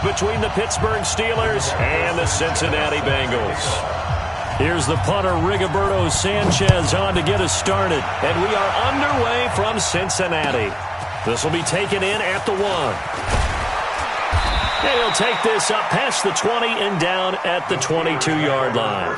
between the Pittsburgh Steelers and the Cincinnati Bengals. Here's the punter, Rigoberto Sanchez, on to get us started. And we are underway from Cincinnati. This will be taken in at the 1. And he'll take this up past the 20 and down at the 22-yard line.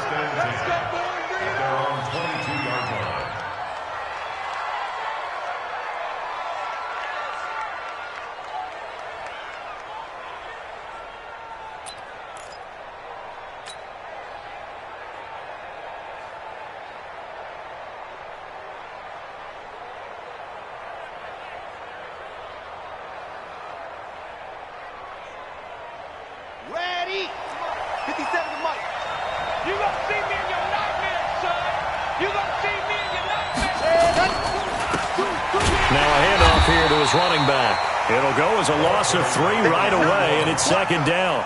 Running back. It'll go as a loss of 3 right away, and it's second down.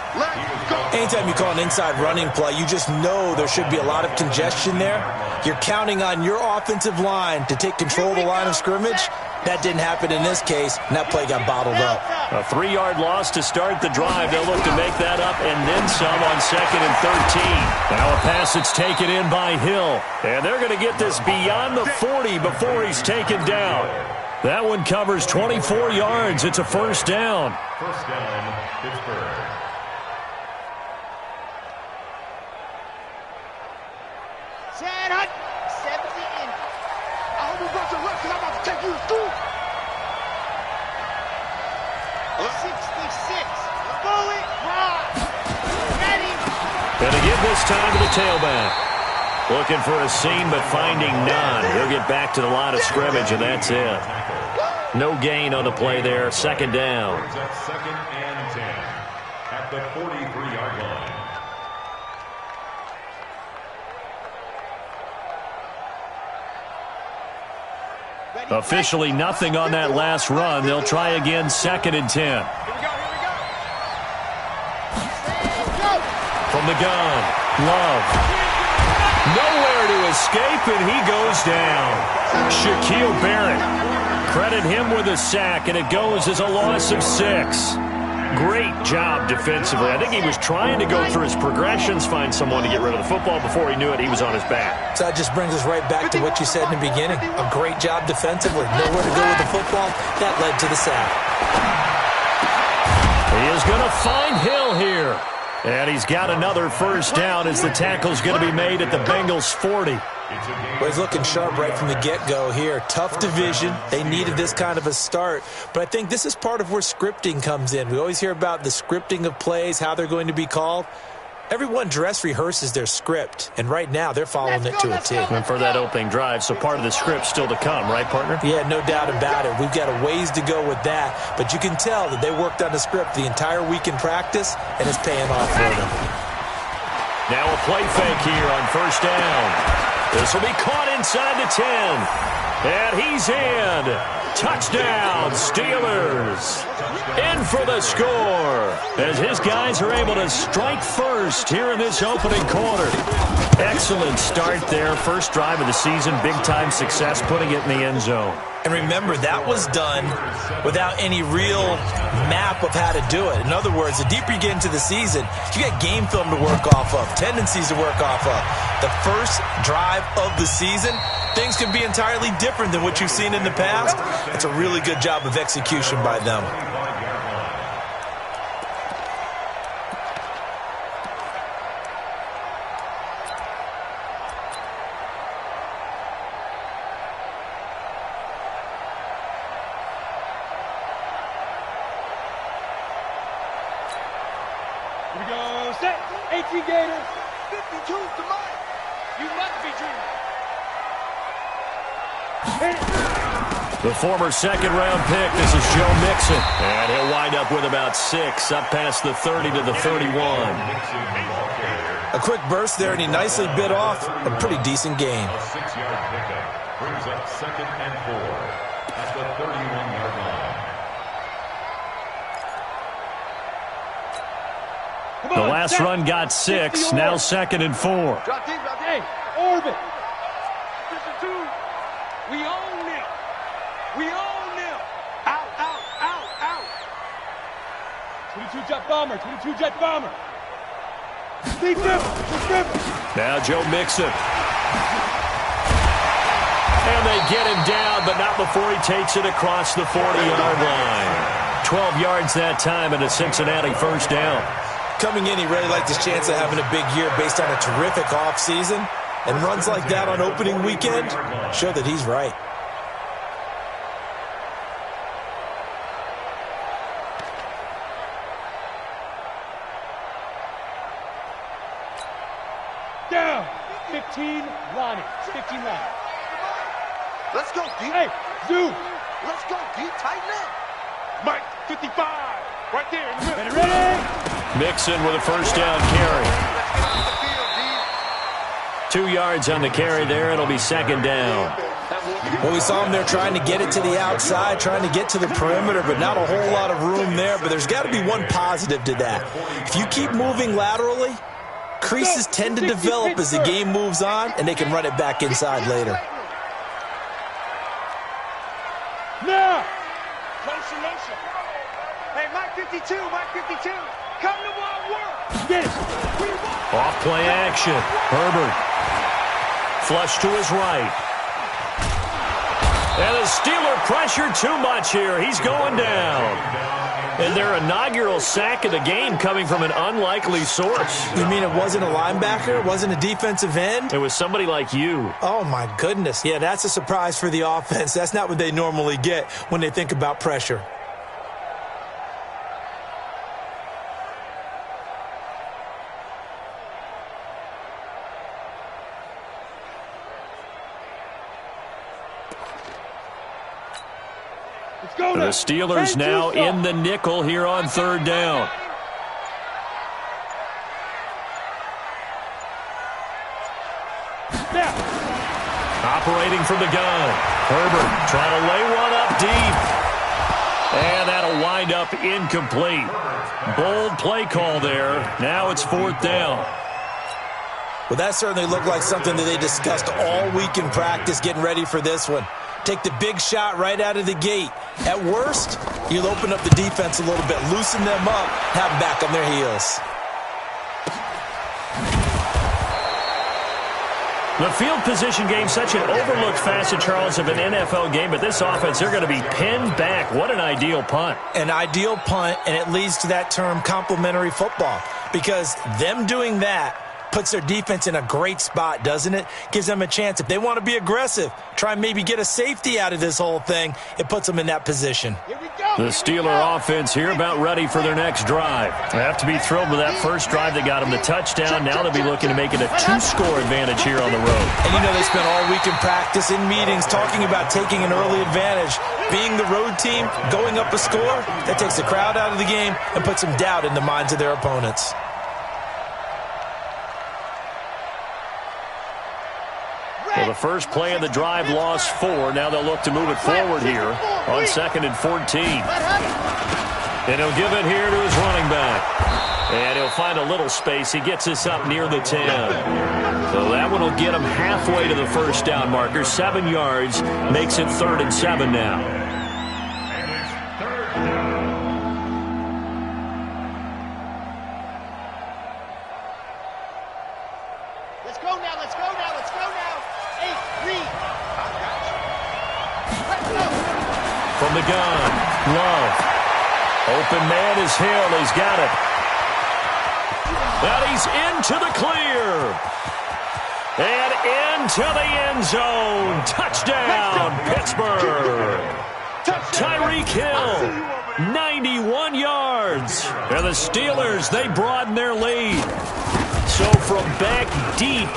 Anytime you call an inside running play, you just know there should be a lot of congestion there. You're counting on your offensive line to take control of the line of scrimmage. That didn't happen in this case, and that play got bottled up. A 3-yard loss to start the drive. They'll look to make that up and then some on 2nd and 13. Now a pass that's taken in by Hill. And they're going to get this beyond the 40 before he's taken down. That one covers 24 yards. It's a first down. First down, Pittsburgh. Chad Hunt, 70 in. I hope you brought your luck because I'm about to take you to school. 66. Bullet drive. Ready. Gonna give this time to the tailback. Looking for a seam, but finding none. He'll get back to the line of scrimmage, and that's it. No gain on the play there. Second down. Second and 10 at the 43-yard line. Officially nothing on that last run. They'll try again, 2nd and 10. From the gun, Love. Nowhere to escape, and he goes down. Shaquille Barrett. Credit him with a sack, and it goes as a loss of 6. Great job defensively. I think he was trying to go through his progressions, find someone to get rid of the football. Before he knew it, he was on his back. So that just brings us right back to what you said in the beginning. A great job defensively. Nowhere to go with the football. That led to the sack. He is going to find Hill here. And he's got another first down as the tackle's going to be made at the Bengals' 40. Well, he's looking sharp right from the get-go here. Tough division. They needed this kind of a start. But I think this is part of where scripting comes in. We always hear about the scripting of plays, how they're going to be called. Everyone dress rehearses their script, and right now they're following it to a T. And for that opening drive, so part of the script still to come, right, partner? Yeah, no doubt about it. We've got a ways to go with that, but you can tell that they worked on the script the entire week in practice, and it's paying off for them. Now a play fake here on first down. This will be caught inside the 10. And he's in. Touchdown, Steelers. In for the score as his guys are able to strike first here in this opening quarter. Excellent start there. First drive of the season. Big-time success putting it in the end zone. And remember, that was done without any real map of how to do it. In other words, the deeper you get into the season, you got game film to work off of, tendencies to work off of. The first drive of the season, things can be entirely different than what you've seen in the past. It's a really good job of execution by them. Here we go, set, 18 Gators, 52 to Mike. You must be dreaming. The former second-round pick, this is Joe Mixon. And he'll wind up with about 6, up past the 30 to the 31. A quick burst there, and he nicely bit off a pretty decent gain. A 6-yard pickup brings up 2nd and 4 at the 31-yard line. The last run got 6, now 2nd and 4. Drop deep, drop deep. Orbit. Position 2. We own them. We own them. Out, out, out, out. 22 22 jet bomber, 22 jet bomber. Deep dip. Now Joe Mixon. And they get him down, but not before he takes it across the 40-yard line. 12 yards that time and a Cincinnati first down. Coming in, he really liked his chance of having a big year based on a terrific offseason. And runs like that on opening weekend show that he's right. Down. 15, Lonnie. 15 Lonnie. Let's go, deep. Hey, Zoo. Let's go, deep. Tighten it. Mike, 55. Right there. In the middle. Ready? Mixon with a first down carry. 2 yards on the carry there. It'll be second down. Well, we saw him there trying to get it to the outside, trying to get to the perimeter, but not a whole lot of room there. But there's got to be one positive to that. If you keep moving laterally, creases tend to develop as the game moves on, and they can run it back inside later. Now. Motion. Hey, Mike 52, Mike 52. Come to my work. Get it. Off play action. Herbert. Flush to his right. And the Steeler pressure too much here. He's going down. And their inaugural sack of the game coming from an unlikely source. You mean it wasn't a linebacker? It wasn't a defensive end? It was somebody like you. Oh, my goodness. Yeah, that's a surprise for the offense. That's not what they normally get when they think about pressure. The Steelers now in the nickel here on third down. Operating from the gun. Herbert trying to lay one up deep. And that'll wind up incomplete. Bold play call there. Now it's fourth down. Well, that certainly looked like something that they discussed all week in practice getting ready for this one. Take the big shot right out of the gate. At worst, you'll open up the defense a little bit, loosen them up, have them back on their heels. The field position game, such an overlooked facet, Charles, of an NFL game, but this offense, they're going to be pinned back. What an ideal punt. An ideal punt, and it leads to that term complementary football, because them doing that puts their defense in a great spot, doesn't it? Gives them a chance. If they want to be aggressive, try and maybe get a safety out of this whole thing, it puts them in that position. The Steeler offense here about ready for their next drive. They have to be thrilled with that first drive that got them the touchdown. Now they'll be looking to make it a 2-score advantage here on the road. And you know they spent all week in practice, in meetings, talking about taking an early advantage. Being the road team, going up a score, that takes the crowd out of the game and puts some doubt in the minds of their opponents. Well, the first play of the drive lost 4. Now they'll look to move it forward here on 2nd and 14. And he'll give it here to his running back. And he'll find a little space. He gets this up near the 10. So that one will get him halfway to the first down marker. 7 yards makes it 3rd and 7 now. From the gun, Love. Open man is Hill. He's got it. And he's into the clear. And into the end zone. Touchdown, Pittsburgh. Tyreek Hill, 91 yards. And the Steelers, they broaden their lead. So from back deep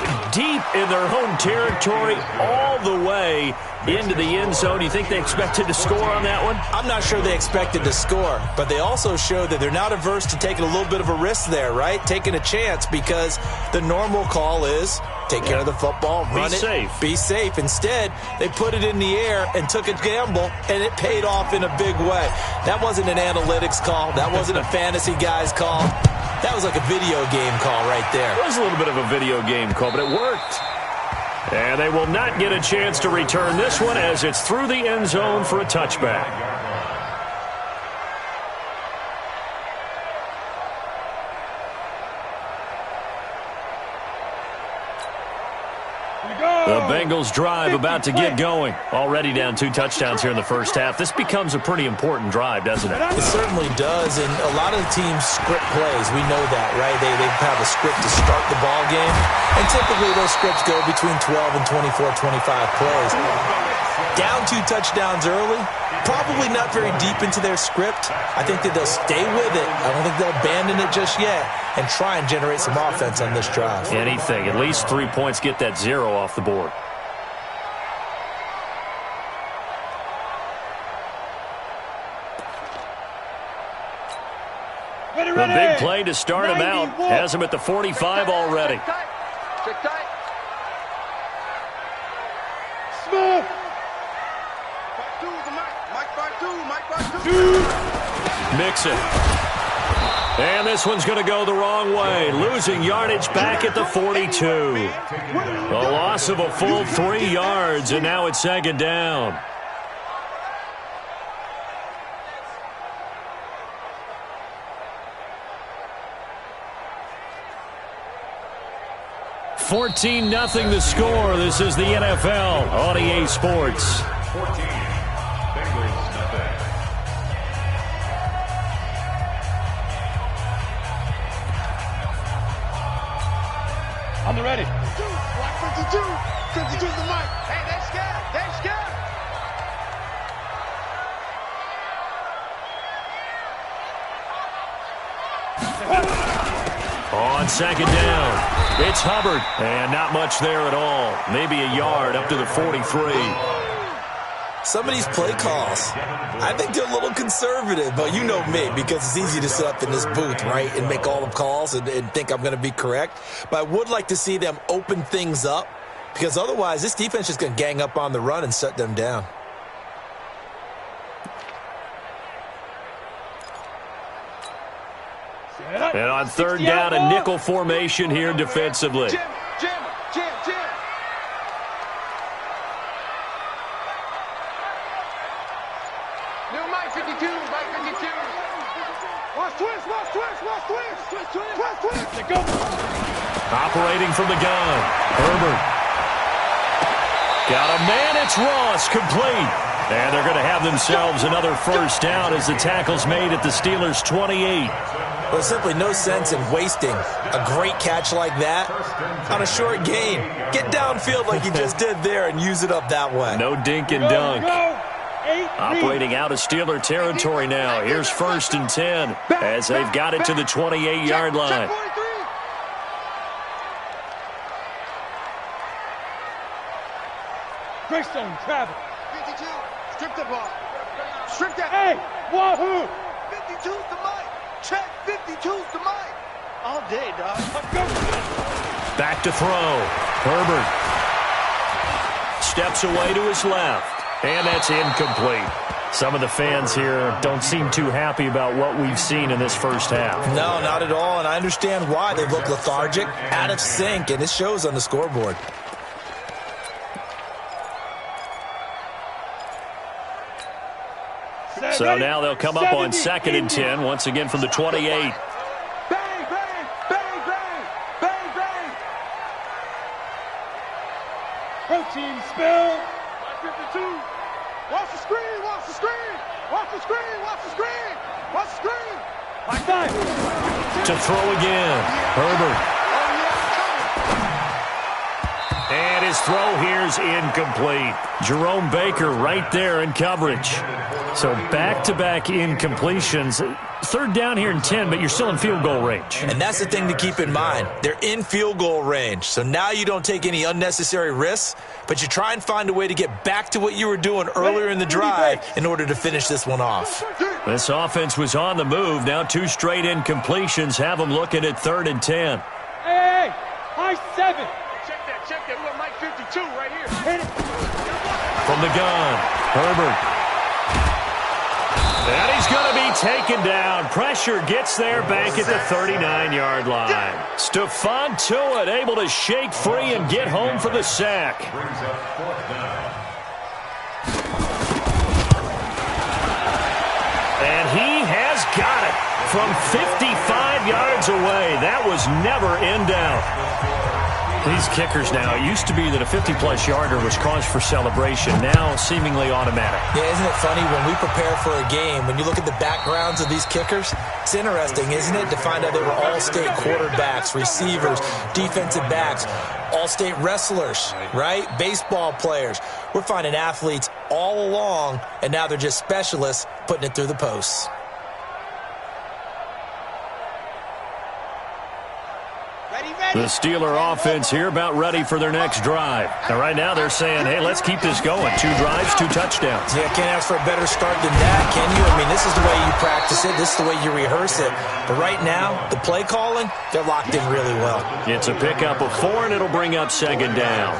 in their home territory all the way into the end zone. You think they expected to score on that one? I'm not sure they expected to score, but they also showed that they're not averse to taking a little bit of a risk there, right? Taking a chance, because the normal call is take care of the football, run it, be safe. Instead, they put it in the air and took a gamble, and it paid off in a big way. That wasn't an analytics call. That wasn't a fantasy guy's call. That was like a video game call right there. It was a little bit of a video game call, but it worked. And they will not get a chance to return this one as it's through the end zone for a touchback. The Bengals drive about to get going. Already down 2 touchdowns here in the first half. This becomes a pretty important drive, doesn't it? It certainly does, and a lot of the teams script plays. We know that, right? They have a script to start the ball game, and typically those scripts go between 12 and 24, 25 plays. Down 2 touchdowns early, probably not very deep into their script. I think that they'll stay with it. I don't think they'll abandon it just yet and try and generate some offense on this drive. Anything. At least 3 points, get that 0 off the board. The big play to start him out. Has him at the 45 already. Check tight. Smith. Mixon. And this one's going to go the wrong way. Losing yardage back at the 42. A loss of a full 3 yards, and now it's 2nd down. $14-0 the score. This is the NFL on EA Sports. 14. Bengals nothing. On the ready. 52. 52's the mic. Hey, they scared. They scared. On 2nd down, it's Hubbard, and not much there at all. Maybe a yard up to the 43. Some of these play calls, I think they're a little conservative, but you know me, because it's easy to sit up in this booth, right, and make all the calls and think I'm going to be correct. But I would like to see them open things up, because otherwise this defense is going to gang up on the run and shut them down. And on 3rd down, a nickel formation here defensively. Jim. New mic 52, mic 52. Watch twist. They go. Operating from the gun, Herbert. Got a man, it's Ross, complete. And they're going to have themselves another 1st down as the tackle's made at the Steelers' 28. There's simply no sense in wasting a great catch like that on a short gain. Get downfield like you just did there and use it up that way. No dink and dunk. Operating out of Steeler territory now. Here's 1st and 10 as they've got it to the 28-yard line. Greystone, travel. 52. Strip the ball. Strip that. Hey, wahoo! 52's the mic. Check. 52's the mic. All day, dog. Let's go. Back to throw. Herbert steps away to his left. And that's incomplete. Some of the fans here don't seem too happy about what we've seen in this first half. No, not at all, and I understand why. They look lethargic, out of sync, and it shows on the scoreboard. So now they'll come up on 2nd and 10, once again from the 28. Bang, bang, bang, bang, bang, bang. Protein spill. 52. Watch the screen. Watch the screen. Watch the screen. Watch the screen. Watch the screen. Like that. To throw again. Herbert. And his throw here's incomplete. Jerome Baker right there in coverage. So back-to-back incompletions. 3rd down here and 10, but you're still in field goal range. And that's the thing to keep in mind. They're in field goal range. So now you don't take any unnecessary risks, but you try and find a way to get back to what you were doing earlier in the drive in order to finish this one off. This offense was on the move. Now 2 straight incompletions have them looking at 3rd and 10. Hey, high 7. Check that. We got Mike 52 right here. Hit it. From the gun, Herbert. And he's going to be taken down. Pressure gets there back at the 39-yard line. Stephon Tuitt able to shake free and get home for the sack. Brings up 4th down. And he has got it from 55 yards away. That was never in doubt. These kickers now, it used to be that a 50-plus yarder was cause for celebration. Now, seemingly automatic. Yeah, isn't it funny when we prepare for a game, when you look at the backgrounds of these kickers, it's interesting, isn't it, to find out they were all-state quarterbacks, receivers, defensive backs, all-state wrestlers, right? Baseball players. We're finding athletes all along, and now they're just specialists putting it through the posts. The Steeler offense here about ready for their next drive. Now, right now they're saying, hey, let's keep this going. 2 drives, 2 touchdowns. Yeah, can't ask for a better start than that, can you? I mean, this is the way you practice it. This is the way you rehearse it. But right now, the play calling, they're locked in really well. It's a pickup of 4, and it'll bring up 2nd down.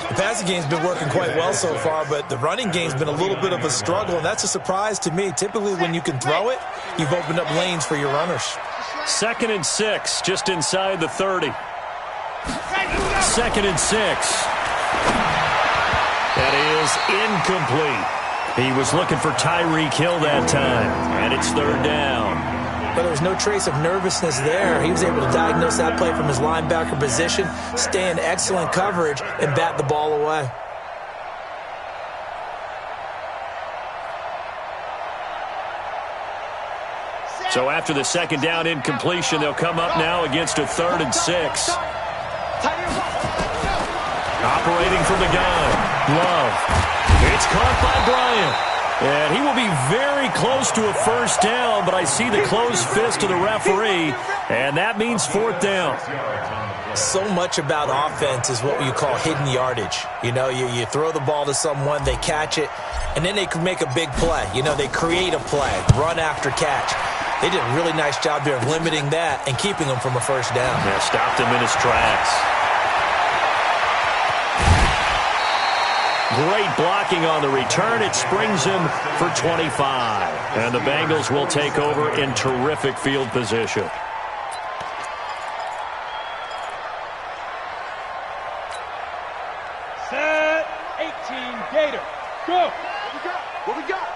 The passing game's been working quite well so far, but the running game's been a little bit of a struggle, and that's a surprise to me. Typically, when you can throw it, you've opened up lanes for your runners. 2nd and 6, just inside the 30. 2nd and 6. That is incomplete. He was looking for Tyreek Hill that time, and it's 3rd down. But there was no trace of nervousness there. He was able to diagnose that play from his linebacker position, stay in excellent coverage, and bat the ball away. So after the 2nd down incompletion, they'll come up now against a 3rd and 6. Operating from the gun, Love. It's caught by Bryant. And he will be very close to a 1st down, but I see the closed fist of the referee, and that means 4th down. So much about offense is what you call hidden yardage. You know, you throw the ball to someone, they catch it, and then they can make a big play. You know, they create a play, run after catch. They did a really nice job there of limiting that and keeping him from a 1st down. Yeah, stopped him in his tracks. Great blocking on the return. It springs him for 25. And the Bengals will take over in terrific field position. Set 18 Gator. Go. What we got?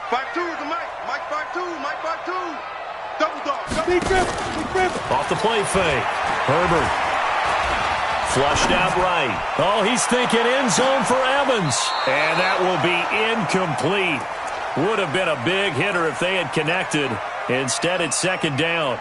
5-2 is the Mike. Mike 5-2. Mike 5-2. Double dog. Big grip. Off the play fake. Herbert. Flushed out right. Oh, he's thinking end zone for Evans. And that will be incomplete. Would have been a big hitter if they had connected. Instead, it's 2nd down.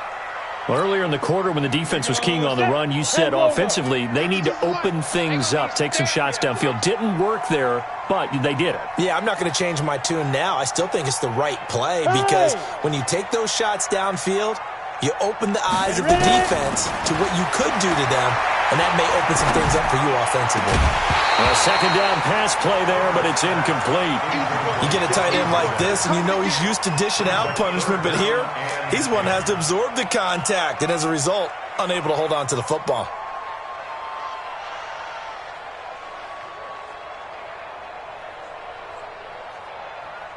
Well, earlier in the quarter when the defense was keying on the run, you said offensively they need to open things up, take some shots downfield. Didn't work there, but they did it. Yeah, I'm not going to change my tune now. I still think it's the right play because when you take those shots downfield, you open the eyes of the defense to what you could do to them, and that may open some things up for you offensively. A 2nd down pass play there, but it's incomplete. You get a tight end like this, and you know he's used to dishing out punishment, but here, he's one that has to absorb the contact, and as a result, unable to hold on to the football.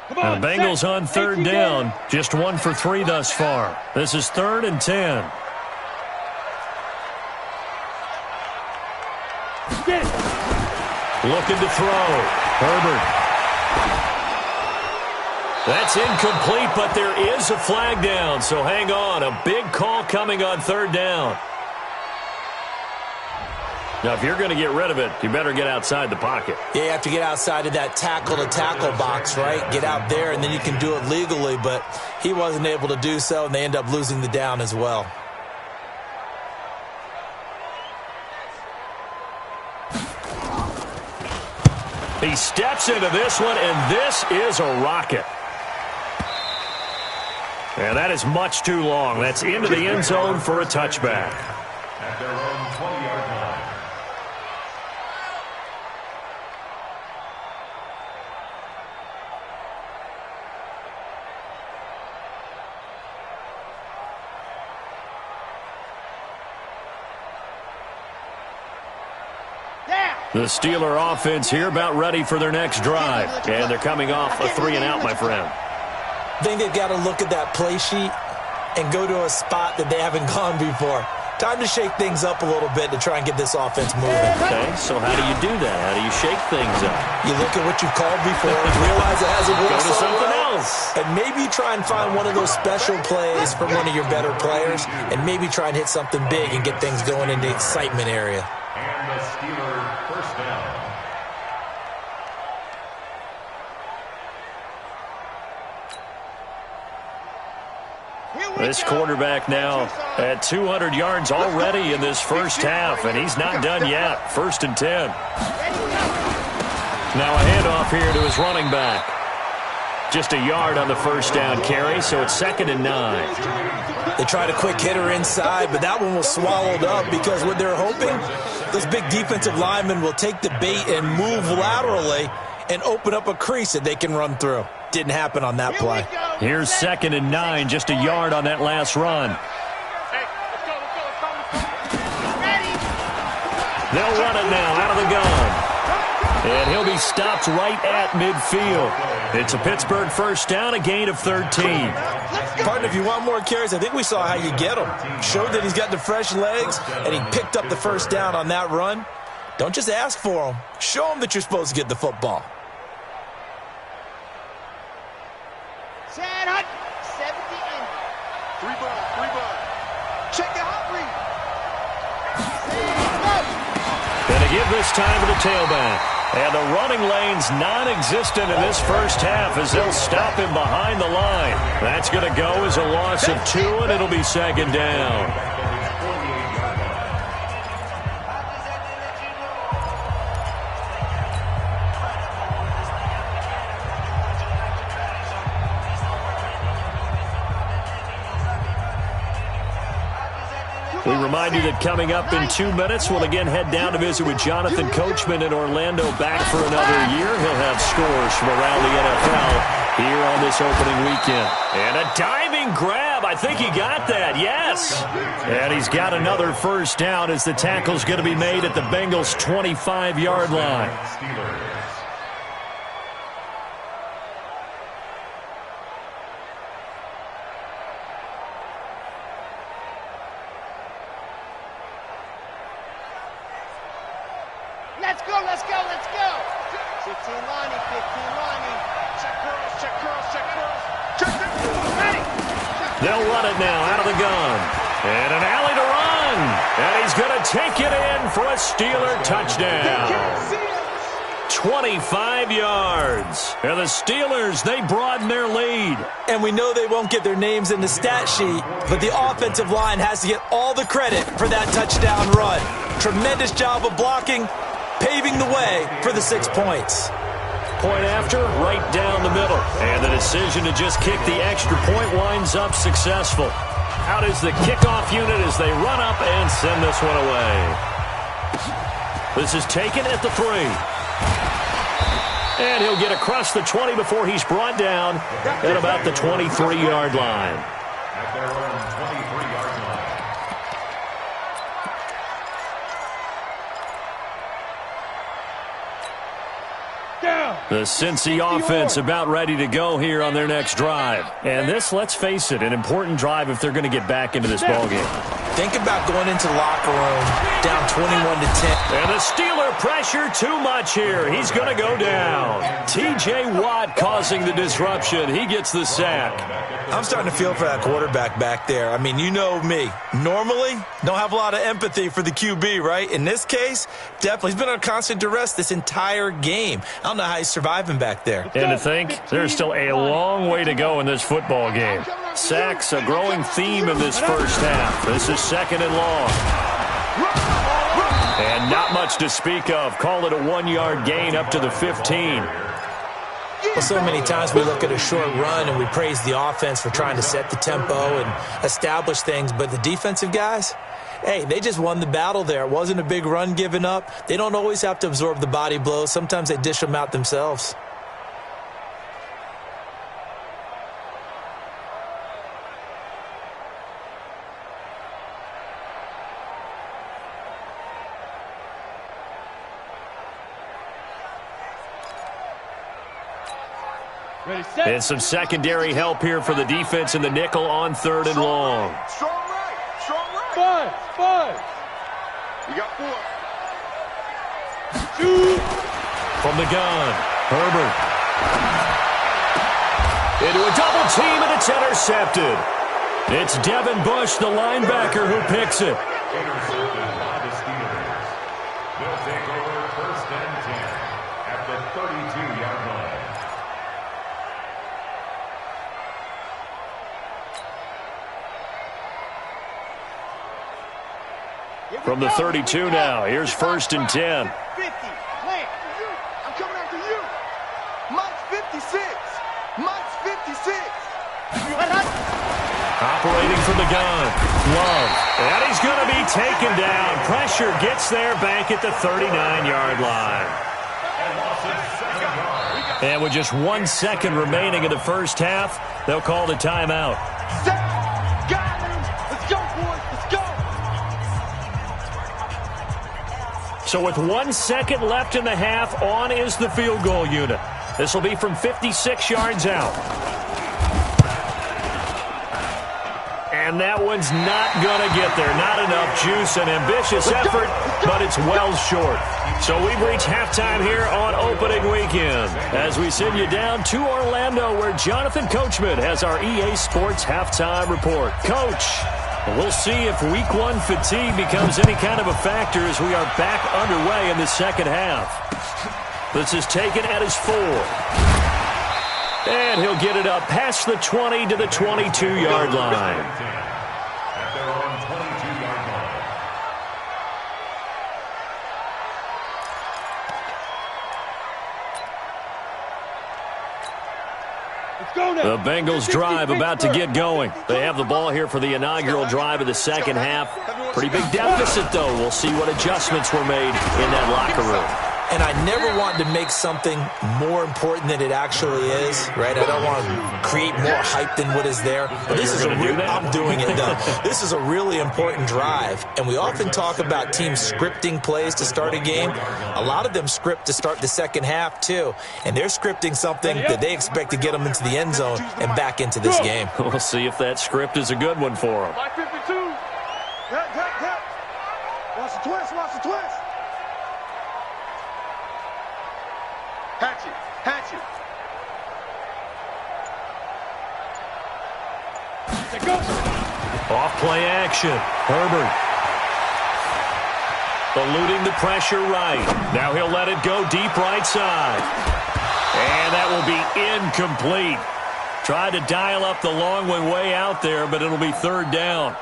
The Bengals on 3rd down, just 1 for 3 thus far. This is 3rd and 10. Looking to throw. Herbert. That's incomplete, but there is a flag down, so hang on. A big call coming on 3rd down. Now, if you're going to get rid of it, you better get outside the pocket. Yeah, you have to get outside of that tackle-to-tackle box, right? Get out there, and then you can do it legally, but he wasn't able to do so, and they end up losing the down as well. He steps into this one, and this is a rocket. And that is much too long. That's into the end zone for a touchback. At their own 20-yard line. The Steeler offense here about ready for their next drive. And thee coming off a 3-and-out, my friend. I think they've got to look at that play sheet and go to a spot that they haven't gone before. Time to shake things up a little bit to try and get this offense moving. Okay, so how do you do that? How do you shake things up? You look at what you've called before and realize it hasn't worked Go to so something well. feels. And maybe try and find one of those special plays from one of your better players, and maybe try and hit something big and get things going in the excitement area. And the Steelers first down. This quarterback now at 200 yards already in this first half, and he's not done yet. 1st and 10. Now a handoff here to his running back. Just a yard on the first down carry, so it's 2nd and 9. They tried a quick hitter inside, but that one was swallowed up because what they're hoping, those big defensive linemen will take the bait and move laterally and open up a crease that they can run through. Didn't happen on that play. Here's 2nd and 9, just a yard on that last run. They'll run it now out of the gun. And he'll be stopped right at midfield. It's a Pittsburgh first down, a gain of 13. Partner, if you want more carries, I think we saw how you get him. Showed that he's got the fresh legs, and he picked up the first down on that run. Don't just ask for him. Show him that you're supposed to get the football. Chad Hunt, 70 in. 3 ball. Check the hot read. And to give this time to the tailback. And the running lane's non-existent in this first half as they'll stop him behind the line. That's going to go as a loss of 2, and it'll be 2nd down. We remind you that coming up in 2 minutes, we'll again head down to visit with Jonathan Coachman in Orlando, back for another year. He'll have scores from around the NFL here on this opening weekend. And a diving grab. I think he got that, yes. And he's got another first down as the tackle's going to be made at the Bengals' 25-yard line. Let's go. 15 Lonnie. Check curls. Ready. They'll run it now out of the gun. And an alley to run. And he's going to take it in for a Steeler touchdown. 25 yards. And the Steelers, they broaden their lead. And we know they won't get their names in the stat sheet, but the offensive line has to get all the credit for that touchdown run. Tremendous job of blocking, paving the way for the 6 points. Point after, right down the middle. And the decision to just kick the extra point winds up successful. Out is the kickoff unit as they run up and send this one away. This is taken at the 3. And he'll get across the 20 before he's brought down at about the 23-yard line. At their own 23-yard line. The Cincy offense about ready to go here on their next drive. And this, let's face it, an important drive if they're going to get back into this ballgame. Think about going into the locker room down 21-10. And the Steeler pressure too much here. He's going to go down. T.J. Watt causing the disruption. He gets the sack. I'm starting to feel for that quarterback back there. I mean, you know me. Normally, don't have a lot of empathy for the QB, right? In this case, definitely. He's been on constant duress this entire game. I don't know how he's surviving back there. And to think, there's still a long way to go in this football game. Sacks, a growing theme in this first half. This is 2nd and long. And not much to speak of. Call it a 1-yard gain up to the 15. Well, so many times we look at a short run and we praise the offense for trying to set the tempo and establish things, but the defensive guys, hey, they just won the battle there. It wasn't a big run given up. They don't always have to absorb the body blows. Sometimes they dish them out themselves. And some secondary help here for the defense in the nickel on 3rd and long. Strong right. 5. You got 4. From the gun, Herbert. Into a double team, and it's intercepted. It's Devin Bush, the linebacker, who picks it. Intercepted by the Steelers. They'll take over 1st and 10 at the 32-yard line. From the 32 now, here's 1st and 10. 50. Plant. I'm coming after you. Mike's 56. Mike's 56. Operating from the gun, Love. And he's going to be taken down. Pressure gets there back at the 39-yard line. And with just 1 second remaining in the first half, they'll call the timeout. Got him. Let's go, boys. Let's go. So with 1 second left in the half, on is the field goal unit. This will be from 56 yards out. And that one's not going to get there. Not enough juice. An ambitious effort, but it's well short. So we've reached halftime here on opening weekend as we send you down to Orlando where Jonathan Coachman has our EA Sports halftime report. Coach, we'll see if week 1 fatigue becomes any kind of a factor as we are back underway in the second half. This is taken at his 4. And he'll get it up past the 20 to the 22-yard line. At their own 22-yard line. Let's go now. The Bengals drive about to get going. They have the ball here for the inaugural drive of the second half. Pretty big deficit, though. We'll see what adjustments were made in that locker room. And I never wanted to make something more important than it actually is, right? I don't want to create more hype than what is there. But this is a real, I'm doing it, though. This is a really important drive. And we often talk about teams scripting plays to start a game. A lot of them script to start the second half, too. And they're scripting something that they expect to get them into the end zone and back into this game. We'll see if that script is a good one for them. Mike 52. Help. Watch the twist. Hatchet. Go. Off play action. Herbert. Eluding the pressure right. Now he'll let it go deep right side. And that will be incomplete. Tried to dial up the long one way out there, but it'll be 3rd down.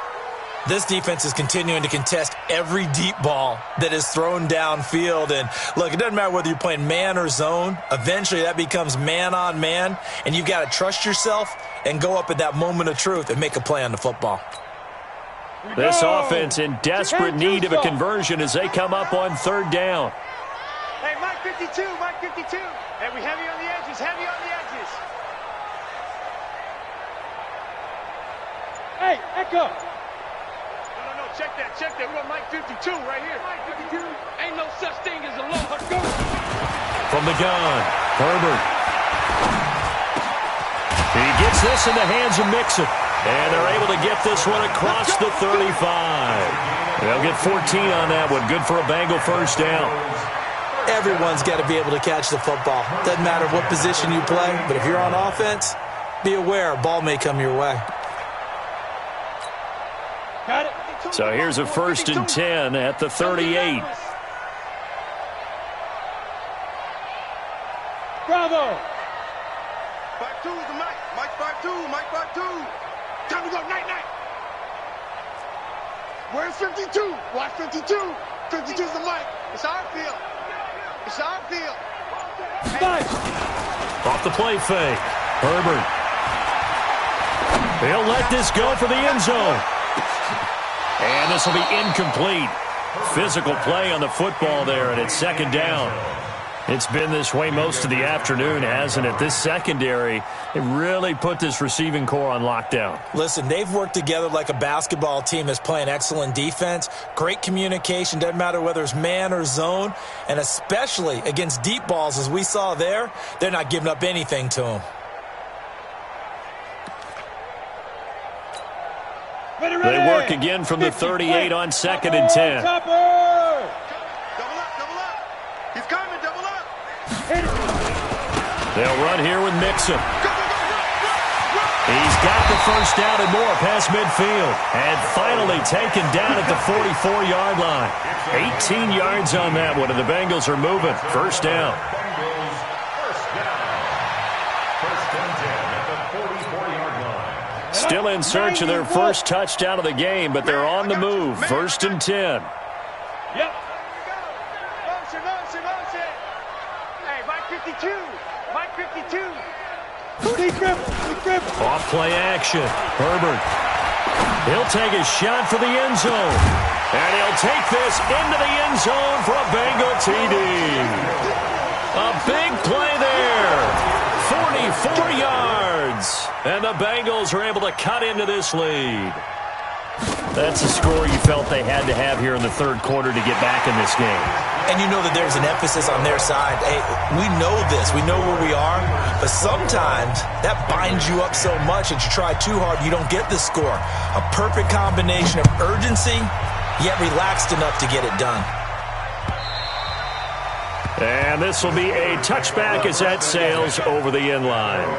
This defense is continuing to contest every deep ball that is thrown downfield. And, look, it doesn't matter whether you're playing man or zone. Eventually, that becomes man-on-man, and you've got to trust yourself and go up at that moment of truth and make a play on the football. This offense in desperate need of a conversion as they come up on 3rd down. Hey, Mike 52. Hey, we heavy on the edges. Hey, Echo. No, check that. We got Mike 52 right here. Mike 52. Ain't no such thing as a low. Let's go. From the gun, Herbert. He gets this in the hands of Mixon. And they're able to get this one across the 35. They'll get 14 on that one. Good for a Bengal 1st down. Everyone's got to be able to catch the football. Doesn't matter what position you play, but if you're on offense, be aware a ball may come your way. Got it. So here's a 1st and 10 at the 38. Bravo. 5-2 is the Mike. Mike 5-2. Time to go. Night. Where's 52? Watch 52. 52 is the Mike. It's our field. Nice. Off the play fake. Herbert. They'll let this go for the end zone. And this will be incomplete. Physical play on the football there, and it's 2nd down. It's been this way most of the afternoon, hasn't it? This secondary, it really put this receiving core on lockdown. Listen, they've worked together like a basketball team that's playing excellent defense. Great communication, doesn't matter whether it's man or zone. And especially against deep balls, as we saw there, they're not giving up anything to them. They work again from the 38 on 2nd and 10. Double up. He's coming. Double up. They'll run here with Mixon. He's got the first down and more past midfield. And finally taken down at the 44-yard line. 18 yards on that one, and the Bengals are moving. First down. Bengals first down. First and 10 at the 44-yard line. Still in search of their first touchdown of the game, but they're on the move. First and 10. Yep. Motion. Hey, Mike 52. Mike 52. Big grip. Off play action. Herbert. He'll take a shot for the end zone. And he'll take this into the end zone for a Bengal TD. A big play there. 44 yards. And the Bengals are able to cut into this lead. That's a score you felt they had to have here in the third quarter to get back in this game. And you know that there's an emphasis on their side. Hey, we know this. We know where we are. But sometimes that binds you up so much that you try too hard, you don't get the score. A perfect combination of urgency, yet relaxed enough to get it done. And this will be a touchback as that sails over the end line.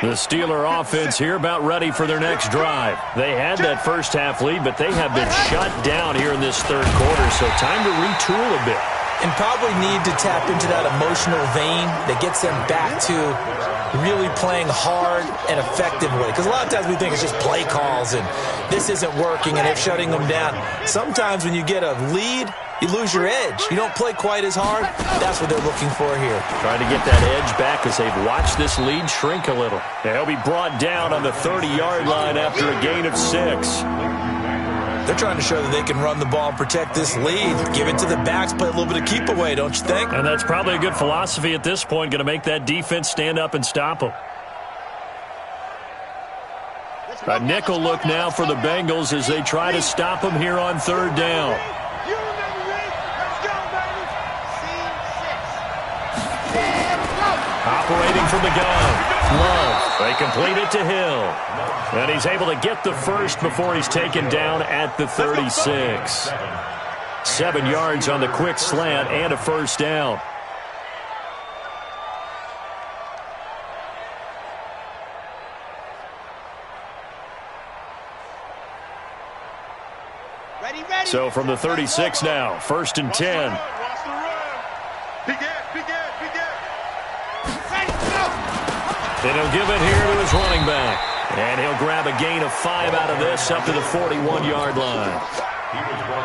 The Steeler offense here about ready for their next drive. They had that first half lead, but they have been shut down here in this third quarter, so time to retool a bit. And probably need to tap into that emotional vein that gets them back to really playing hard and effectively. Because a lot of times we think it's just play calls and this isn't working and they're shutting them down. Sometimes when you get a lead, you lose your edge. You don't play quite as hard. That's what they're looking for here. Trying to get that edge back as they've watched this lead shrink a little. They'll be brought down on the 30-yard line after a gain of 6. They're trying to show that they can run the ball and protect this lead. Give it to the backs, play a little bit of keep away, don't you think? And that's probably a good philosophy at this point, going to make that defense stand up and stop them. A nickel look now for the Bengals as they try to stop them here on third down. Operating from the gun. Love. They complete it to Hill. And he's able to get the first before he's taken down at the 36. 7 yards on the quick slant and a first down. So from the 36 now, first and 10. And he'll give it here to his running back. And he'll grab a gain of 5 out of this up to the 41-yard line.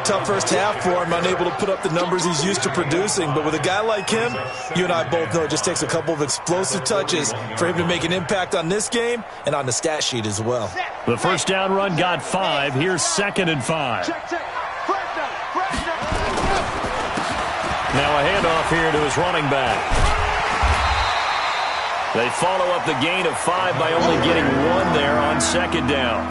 Tough first half for him, unable to put up the numbers he's used to producing. But with a guy like him, you and I both know it just takes a couple of explosive touches for him to make an impact on this game and on the stat sheet as well. The first down run got 5. Here's second and 5. Now a handoff here to his running back. They follow up the gain of 5 by only getting 1 there on second down.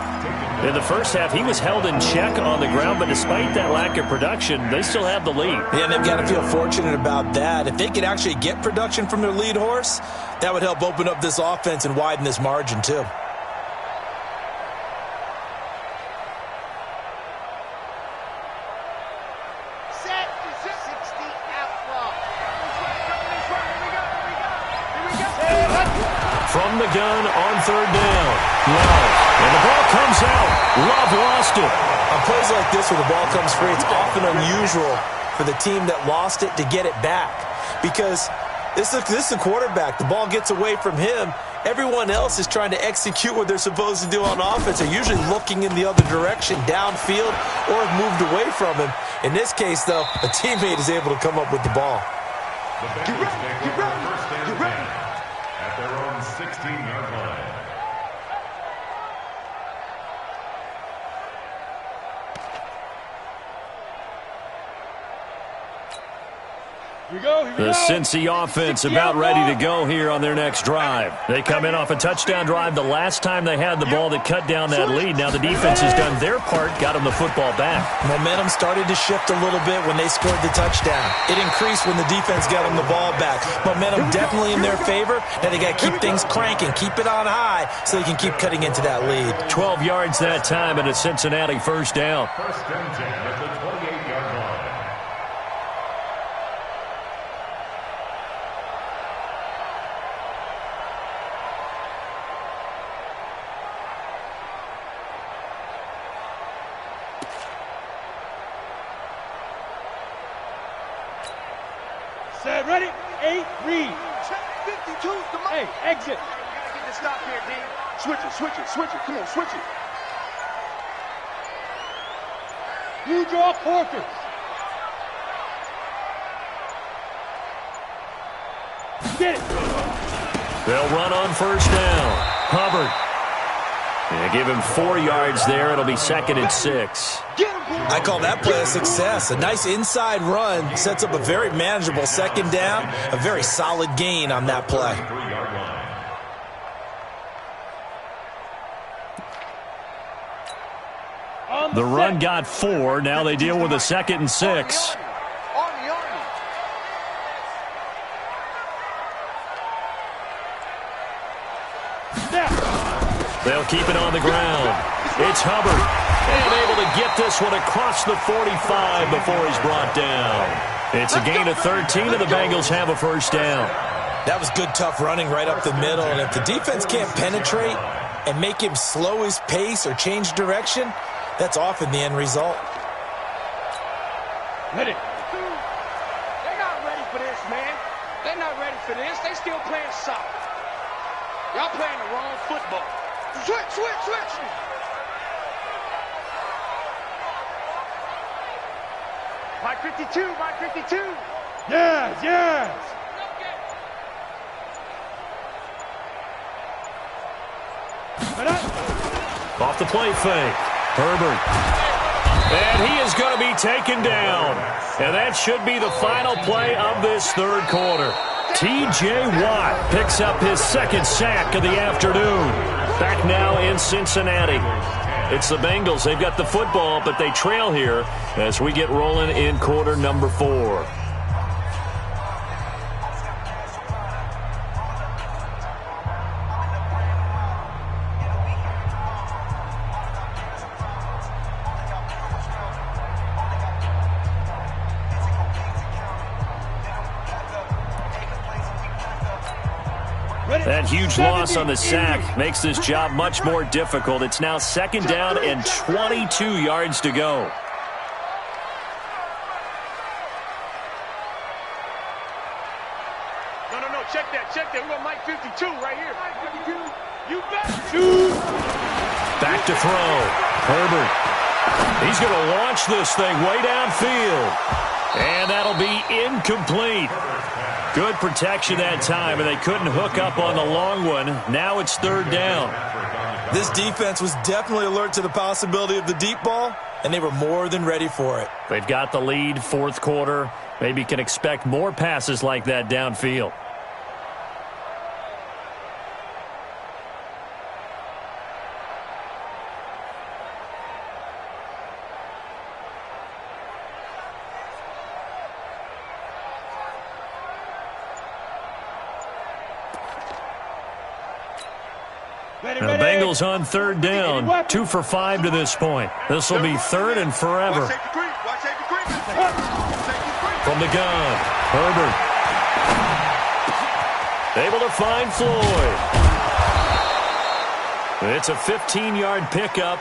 In the first half, he was held in check on the ground, but despite that lack of production, they still have the lead. Yeah, and they've got to feel fortunate about that. If they could actually get production from their lead horse, that would help open up this offense and widen this margin too. From the gun on third down. Love. And the ball comes out. Love lost it. On plays like this where the ball comes free, it's often unusual for the team that lost it to get it back. Because this is the quarterback. The ball gets away from him. Everyone else is trying to execute what they're supposed to do on offense. They're usually looking in the other direction, downfield, or have moved away from him. In this case, though, a teammate is able to come up with the ball. The Bengals take over first and 10 at their own 16-yard line. The Cincy offense about ready to go here on their next drive. They come in off a touchdown drive the last time they had the ball that cut down that lead. Now the defense has done their part, got them the football back. Momentum started to shift a little bit when they scored the touchdown. It increased when the defense got them the ball back. Momentum definitely in their favor. Now they got to keep things cranking, keep it on high so they can keep cutting into that lead. 12 yards that time and a Cincinnati first down. First and 10 at the 28-yard line. ready? 8, read. 52's the Hey, exit. Get the stop here, D. Switch it, switch it, switch it. Come on, switch it. You draw quarters. Get it. They'll run on first down. Hubbard. They give him 4 yards there. It'll be 2nd and 6. I call that play a success. A nice inside run sets up a very manageable 2nd down. A very solid gain on that play. The run got 4. Now they deal with a 2nd and 6. They'll keep it on the ground. It's Hubbard. And able to get this one across the 45 before he's brought down. It's a gain of 13, and the Bengals have a first down. That was good, tough running right up the middle. And if the defense can't penetrate and make him slow his pace or change direction, that's often the end result. Ready. They're not ready for this, man. They're not ready for this. They still playing soccer. Y'all playing the wrong football. Switch, switch, switch. Mike 52, Mike 52. Yes, yes. Off the play fake. Herbert. And he is going to be taken down. And that should be the final play of this third quarter. T.J. Watt picks up his 2nd sack of the afternoon. Back now in Cincinnati. It's the Bengals. They've got the football, but they trail here as we get rolling in quarter number 4. That huge loss on the sack makes this job much more difficult. It's now 2nd down and 22 yards to go. No, check that, check that. We got Mike 52 right here. Mike 52, you bet. Back to throw. Herbert. He's going to launch this thing way downfield. And that'll be incomplete. Good protection that time, and they couldn't hook up on the long one. Now it's 3rd down. This defense was definitely alert to the possibility of the deep ball, and they were more than ready for it. They've got the lead, 4th quarter. Maybe can expect more passes like that downfield. The Bengals on 3rd down. 2 for 5 to this point. This will be 3rd and forever. From the gun, Herbert. Able to find Floyd. It's a 15-yard pickup,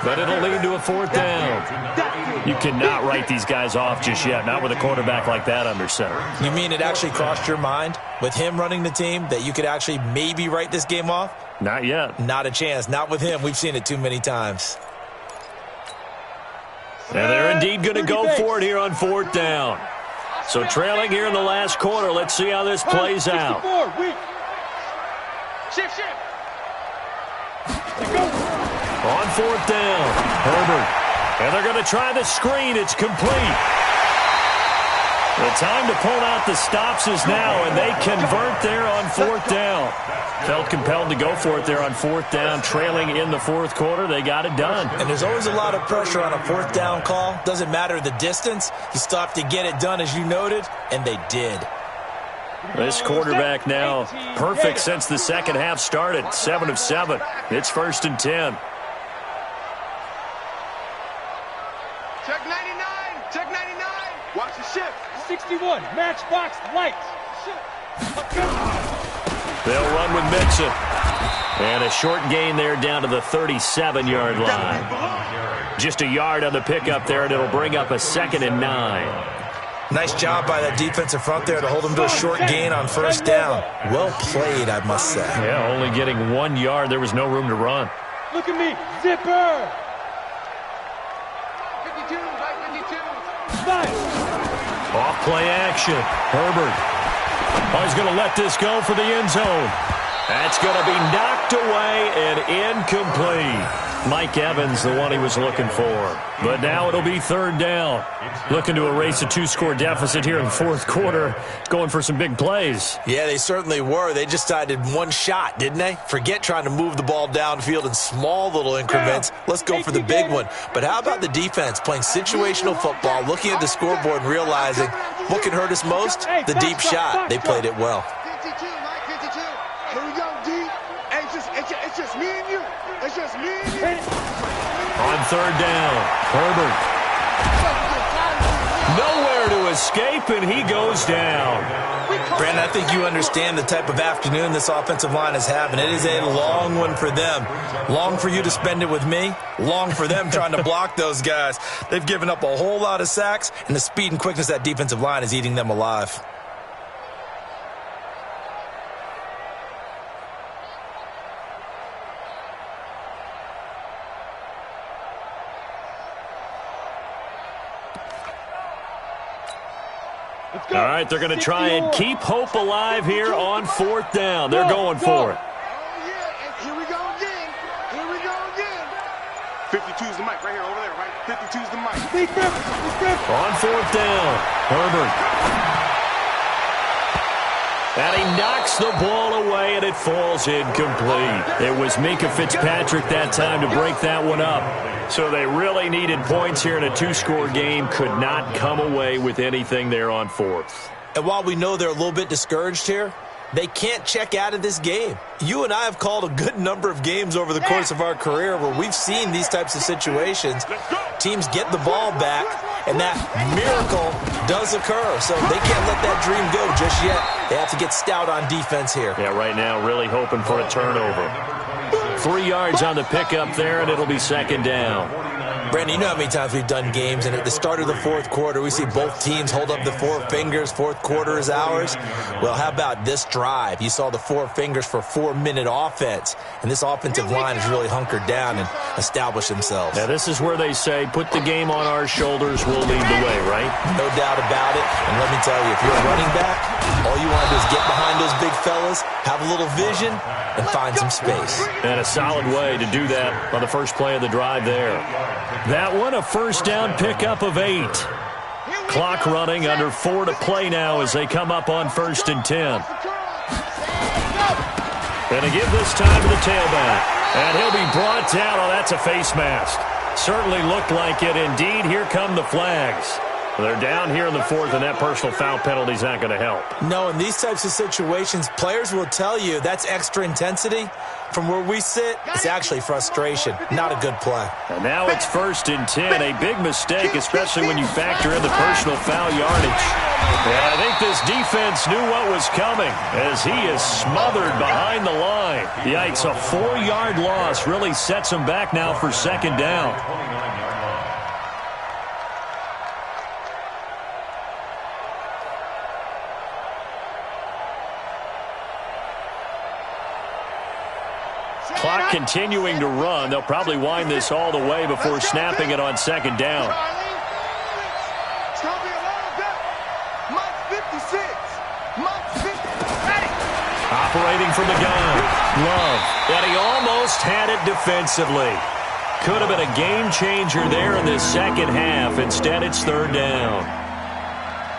but it'll lead to a 4th down. You cannot write these guys off just yet, not with a quarterback like that under center. You mean it actually crossed your mind, with him running the team, that you could actually maybe write this game off? Not yet. Not a chance. Not with him. We've seen it too many times. And they're indeed going to go for it here on 4th down. So trailing here in the last quarter. Let's see how this plays out. Shift. On 4th down, Herbert. And they're going to try the screen. It's complete. The time to pull out the stops is now, and they convert there on 4th down. Felt compelled to go for it there on 4th down, trailing in the 4th quarter. They got it done. And there's always a lot of pressure on a 4th down call. Doesn't matter the distance. You still have to get it done, as you noted, and they did. This quarterback now perfect since the second half started. 7 of 7. It's 1st and 10. Check 99. Check 99. Watch the shift. 61. Matchbox lights. They'll run with Mixon. And a short gain there down to the 37-yard line. Just a yard on the pickup there, and it'll bring up a 2nd and 9. Nice job by that defensive front there to hold them to a short gain on first down. Well played, I must say. Yeah, only getting 1 yard. There was no room to run. Look at me, zipper. 52, right 52. Off play action. Herbert. Oh, he's going to let this go for the end zone. That's going to be knocked away and incomplete. Mike Evans, the one he was looking for. But now it'll be third down. Looking to erase a 2-score deficit here in the fourth quarter. Going for some big plays. Yeah, they certainly were. They just decided one shot, didn't they? Forget trying to move the ball downfield in small little increments. Let's go for the big one. But how about the defense playing situational football, looking at the scoreboard and realizing what can hurt us most? The deep shot. They played it well. 52, right 52. Here we go, D. Hey, it's just me and you. It's just me and you. On third down, Herbert. Nowhere to escape, and he goes down. Brandon, I think you understand the type of afternoon this offensive line is having. It is a long one for them. Long for you to spend it with me. Long for them trying to block those guys. They've given up a whole lot of sacks, and the speed and quickness of that defensive line is eating them alive. All right, they're going to try and keep hope alive here on fourth down. They're going for it. Oh, yeah, and here we go again. Here we go again. 52's the mic right here, over there, right? 52's the mic. On fourth down, Herbert. And he knocks the ball away, and it falls incomplete. It was Minkah Fitzpatrick that time to break that one up. So they really needed points here in a 2-score game. Could not come away with anything there on fourth. And while we know they're a little bit discouraged here, they can't check out of this game. You and I have called a good number of games over the course of our career where we've seen these types of situations. Teams get the ball back, and that miracle does occur. So they can't let that dream go just yet. They have to get stout on defense here. Yeah, right now really hoping for a turnover. 3 yards on the pickup there, and it'll be second down. Brandon, you know how many times we've done games, and at the start of the fourth quarter, we see both teams hold up the four fingers. Fourth quarter is ours. Well, how about this drive? You saw the four fingers for 4-minute offense, and this offensive line has really hunkered down and established themselves. Now, this is where they say, put the game on our shoulders, we'll lead the way, right? No doubt about it. And let me tell you, if you're a running back, all you want to do is get behind those big fellas, have a little vision, and find some space. And a solid way to do that on the first play of the drive there. That one, a first down pickup of 8. Clock running, under 4 to play now as they come up on 1st and 10. Gonna give this time to the tailback. And he'll be brought down. Oh, that's a face mask. Certainly looked like it. Indeed, here come the flags. They're down here in the fourth, and that personal foul penalty is not going to help. No, in these types of situations, players will tell you that's extra intensity. From where we sit, it's actually frustration. Not a good play. And now it's 1st and 10. A big mistake, especially when you factor in the personal foul yardage. And I think this defense knew what was coming as he is smothered behind the line. Yikes, a 4-yard loss really sets him back now for second down. Clock continuing to run. They'll probably wind this all the way before snapping it on second down. It's going to be a long day. Mike 56. Mike 50. Ready. Operating from the gun. Love. And he almost had it defensively. Could have been a game changer there in this second half. Instead, it's third down.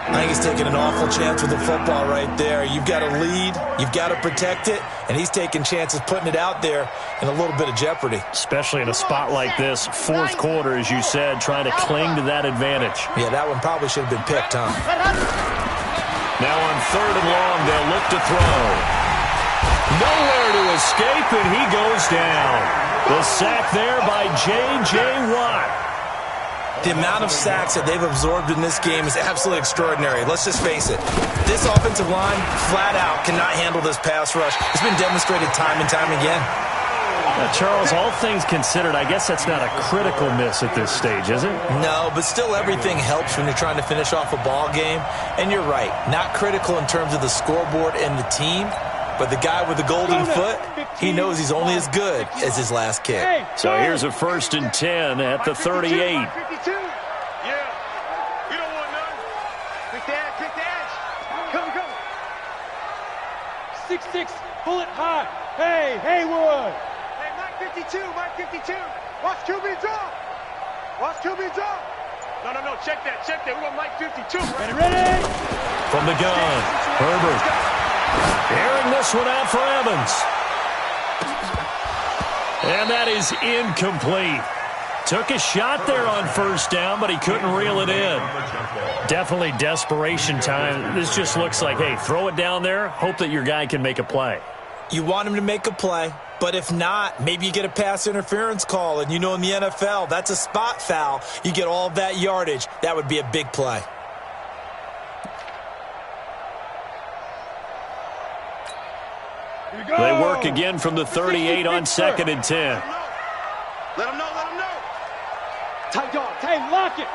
I think he's taking an awful chance with the football right there. You've got to lead, you've got to protect it, and he's taking chances putting it out there in a little bit of jeopardy. Especially in a spot like this, fourth quarter, as you said, trying to cling to that advantage. Yeah, that one probably should have been picked, huh? Now on 3rd and long, they'll look to throw. Nowhere to escape, and he goes down. The sack there by J.J. Watt. The amount of sacks that they've absorbed in this game is absolutely extraordinary. Let's just face it. This offensive line, flat out, cannot handle this pass rush. It's been demonstrated time and time again. Charles, all things considered, I guess that's not a critical miss at this stage, is it? No, but still everything helps when you're trying to finish off a ball game. And you're right, not critical in terms of the scoreboard and the team, but the guy with the golden foot, he knows he's only as good as his last kick. So here's a 1st and 10 at the 38. Yeah, we don't want none. Pick the edge. Come. 6'6", pull it high. Hey, Haywood. Hey, Mike 52. Watch QB drop. No, check that. We want Mike 52. Ready? From the gun, Herbert. Airing this one out for Evans. And that is incomplete. Took a shot there on 1st down, but he couldn't reel it in. Definitely desperation time. This just looks like, hey, throw it down there, hope that your guy can make a play. You want him to make a play, but if not, maybe you get a pass interference call, and you know in the NFL, that's a spot foul. You get all of that yardage. That would be a big play. They work again from the 38 on 2nd and 10. Let him know. Tight dog, lock it.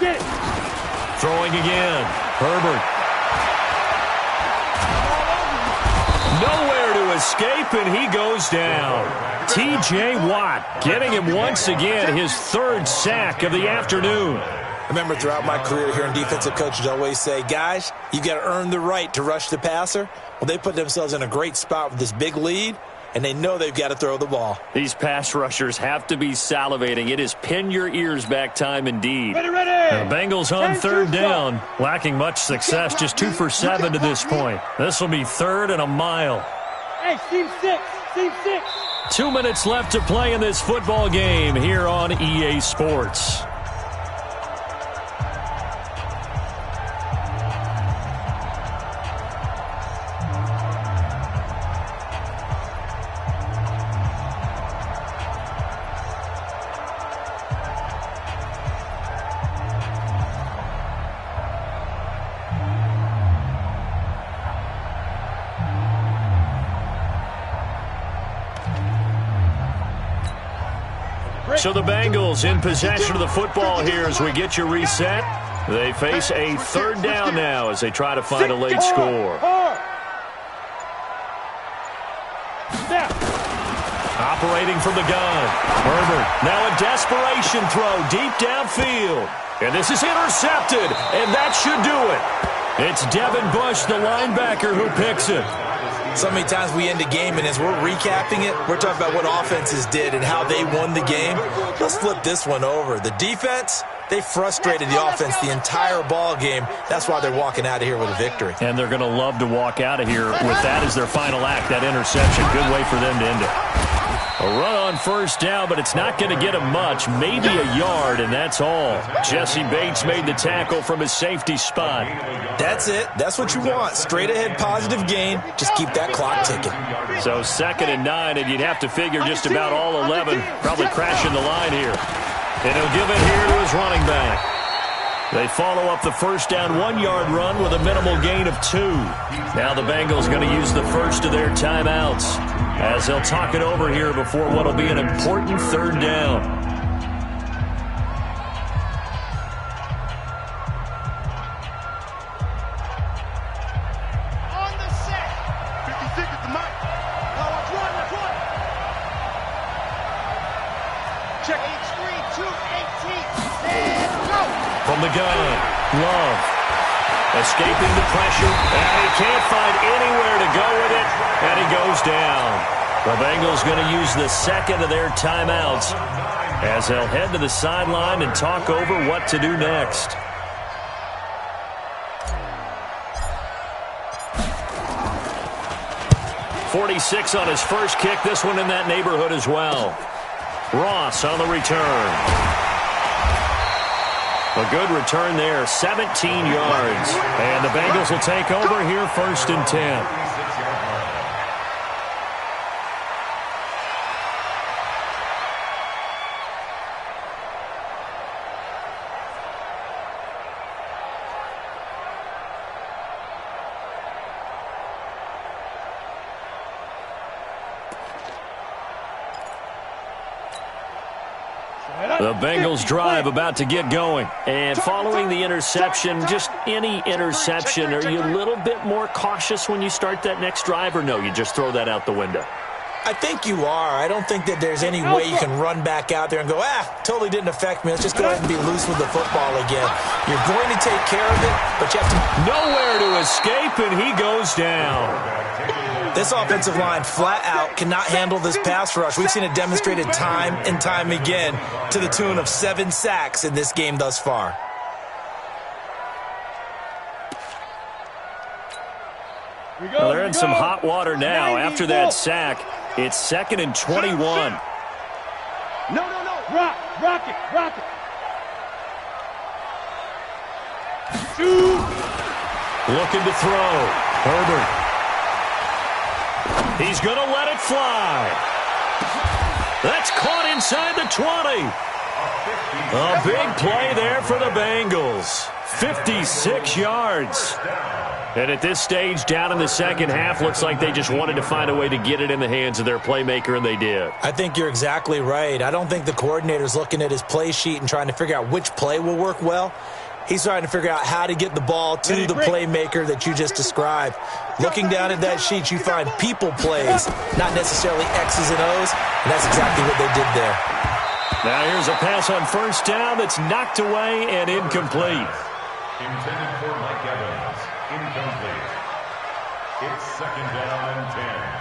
Get it. Throwing again, Herbert. Nowhere to escape, and he goes down. T.J. Watt getting him once again his 3rd sack of the afternoon. Remember, throughout my career here in defensive coaches, I always say, guys, you got to earn the right to rush the passer. Well, they put themselves in a great spot with this big lead, and they know they've got to throw the ball. These pass rushers have to be salivating. It is pin your ears back time indeed. Ready. The Bengals on 3rd down, lacking much success, just 2 for 7 to this point. This will be 3rd and a mile. Hey, Team 6. 2 minutes left to play in this football game here on EA Sports. So the Bengals in possession of the football here as we get you reset. They face a 3rd down now as they try to find a late score. Operating from the gun, Herbert. Now a desperation throw deep downfield. And this is intercepted, and that should do it. It's Devin Bush, the linebacker, who picks it. So many times we end a game, and as we're recapping it, we're talking about what offenses did and how they won the game. Let's flip this one over. The defense, they frustrated the offense the entire ball game. That's why they're walking out of here with a victory. And they're going to love to walk out of here with that as their final act, that interception. Good way for them to end it. A run on 1st down, but it's not going to get him much. Maybe a yard, and that's all. Jesse Bates made the tackle from his safety spot. That's it. That's what you want. Straight ahead positive gain. Just keep that clock ticking. So 2nd and 9, and you'd have to figure just about all 11 probably crashing the line here. And he'll give it here to his running back. They follow up the 1st down 1-yard run with a minimal gain of 2. Now the Bengals going to use the first of their timeouts as they'll talk it over here before what will be an important 3rd down. On the set. 56 is the mic. Now watch one. Check. H3, 218. And go. From the gun, Love. Escaping the pressure, and he can't find anywhere to go with it, and he goes down. The Bengals going to use the 2nd of their timeouts as they'll head to the sideline and talk over what to do next. .46 on his first kick, this one in that neighborhood as well. Ross on the return. A good return there, 17 yards. And the Bengals will take over here 1st and 10. The Bengals drive about to get going. And following the interception, just any interception, are you a little bit more cautious when you start that next drive, or no, you just throw that out the window? I think you are. I don't think that there's any way you can run back out there and go, totally didn't affect me. Let's just go ahead and be loose with the football again. You're going to take care of it, but you have to... Nowhere to escape, and he goes down. This offensive line, flat out, cannot handle this pass rush. We've seen it demonstrated time and time again to the tune of 7 sacks in this game thus far. Well, they're in some hot water now. After that sack, it's 2nd and 21. No. Rock it. Shoot. Looking to throw. Herbert. He's going to let it fly. That's caught inside the 20. A big play there for the Bengals. 56 yards. And at this stage, down in the second half, looks like they just wanted to find a way to get it in the hands of their playmaker, and they did. I think you're exactly right. I don't think the coordinator's looking at his play sheet and trying to figure out which play will work well. He's trying to figure out how to get the ball to the playmaker that you just described. Looking down at that sheet, you find people plays, not necessarily X's and O's, and that's exactly what they did there. Now here's a pass on first down that's knocked away and incomplete. Intended for Mike Evans. Incomplete. It's 2nd down and 10.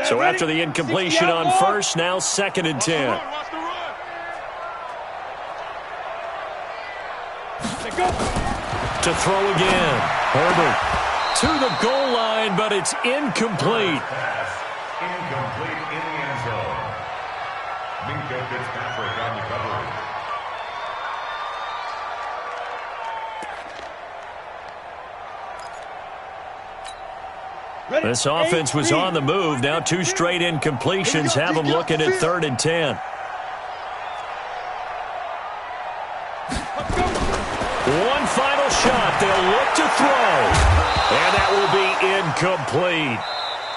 So after the incompletion on first, now 2nd and 10. To throw again. Herbert to the goal line, but it's incomplete. Incomplete in the end zone. Minka Fitzpatrick on the coverage. This offense was on the move. Now 2 straight incompletions have them looking at 3rd and 10. One final shot. They'll look to throw. And that will be incomplete.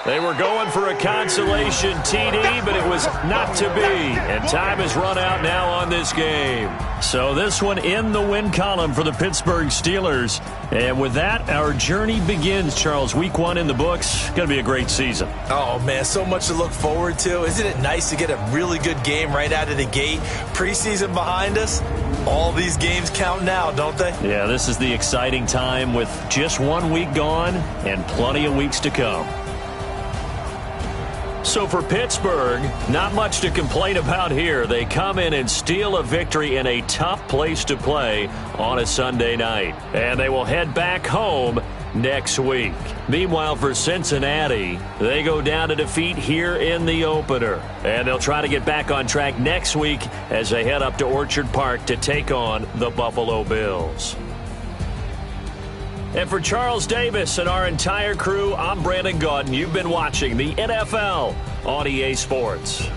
They were going for a consolation TD, but it was not to be. And time has run out now on this game. So this one in the win column for the Pittsburgh Steelers. And with that, our journey begins, Charles. Week 1 in the books. Going to be a great season. Oh, man, so much to look forward to. Isn't it nice to get a really good game right out of the gate? Preseason behind us. All these games count now, don't they? Yeah, this is the exciting time with just 1 week gone and plenty of weeks to come. So for Pittsburgh, not much to complain about here. They come in and steal a victory in a tough place to play on a Sunday night. And they will head back home next week. Meanwhile, for Cincinnati, they go down to defeat here in the opener. And they'll try to get back on track next week as they head up to Orchard Park to take on the Buffalo Bills. And for Charles Davis and our entire crew, I'm Brandon Gaudin. You've been watching the NFL on EA Sports.